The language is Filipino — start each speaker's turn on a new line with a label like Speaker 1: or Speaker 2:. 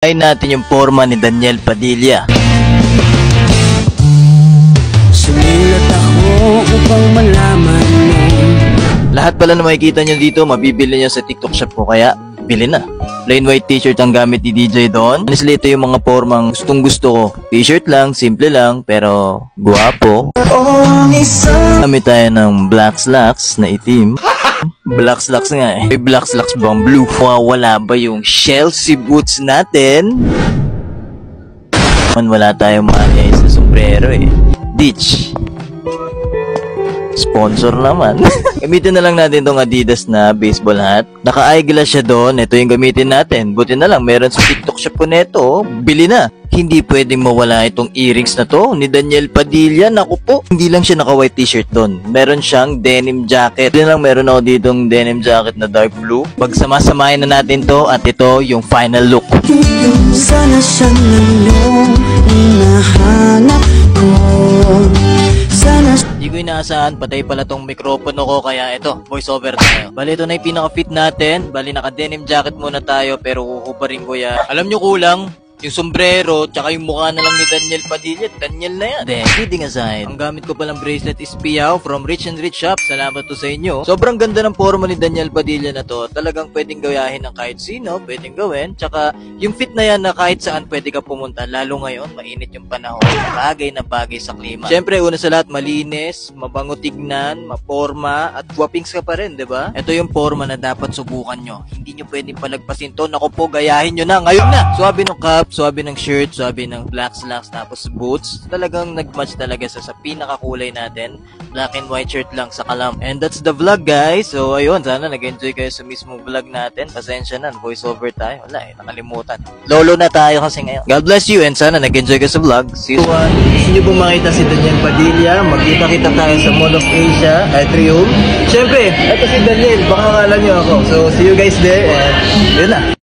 Speaker 1: Ay natin yung forma ni Daniel Padilla.
Speaker 2: Sumulat ako upang malaman mo.
Speaker 1: Lahat pala na makikita nyo dito, mabibili nyo sa TikTok shop ko, kaya bili na. Plain white t-shirt ang gamit ni DJ Don. Honestly, ito yung mga formang gustong gusto ko. T-shirt lang, simple lang, pero guwapo. Gamit tayo ng black slacks na itim. Black slacks nga eh. May black slacks bang blue? Wala ba yung Chelsea boots natin? Wala tayong mga sa sombrero eh. Ditch. Sponsor naman. Gamitin na lang natin tong Adidas na baseball hat. Naka-eyeglass siya doon. Ito yung gamitin natin. Buti na lang, meron sa TikTok shop ko neto. Bili na. Hindi pwedeng mawala itong earrings na to ni Daniel Padilla. Naku po. Hindi lang siya naka-white t-shirt doon. Meron siyang denim jacket. Buti na lang, meron ako ditong denim jacket na dark blue. Pagsama-samahin na natin to at ito yung final look.
Speaker 2: Sana siya ngayon hinahanap ko. Sana
Speaker 1: Hindi ko inaasahan, patay pala tong mikropono ko, kaya ito, voice over tayo. Bali, ito na yung pinaka-fit natin. Bali, naka-denim jacket muna tayo, pero huhuparin ko yan. Alam nyo kulang? Yung sombrero, tsaka yung mukha na lang ni Daniel Padilla. Daniel na yan. Then, kidding aside, ang gamit ko palang bracelet is Piao from Rich and Rich Shop. Salamat to sa inyo. Sobrang ganda ng forma ni Daniel Padilla na to. Talagang pwedeng gayahin ng kahit sino, pwedeng gawin. Tsaka, yung fit na yan na kahit saan pwede ka pumunta. Lalo ngayon, mainit yung panahon. Bagay na bagay sa klima. Siyempre, una sa lahat, malinis, mabango tignan, maporma, at guwapings ka pa rin, diba? Ito yung forma na dapat subukan nyo. Hindi nyo pwedeng palagpasin to. Naku po, gayahin nyo na. Ngayon na! Suwabe ng cup, suwabe ng shirt, suwabe ng black slacks, tapos boots. Talagang nag-match talaga sa pinakakulay natin. Black and white shirt lang sa kalam. And that's the vlog, guys. So, ayun, sana nag-enjoy kayo sa mismo vlog natin. Pasensya na, voice over tayo. Wala eh, nakalimutan. Lolo na tayo kasi ngayon. God bless you and sana nag-enjoy kayo sa vlog. See you. Gusto nyo po makita si Daniel Padilla. Magkita-kita tayo sa Mall of Asia, Atrium. Siyempre, ito si Daniel. Baka akala nyo ako. So, see you guys there and yun na.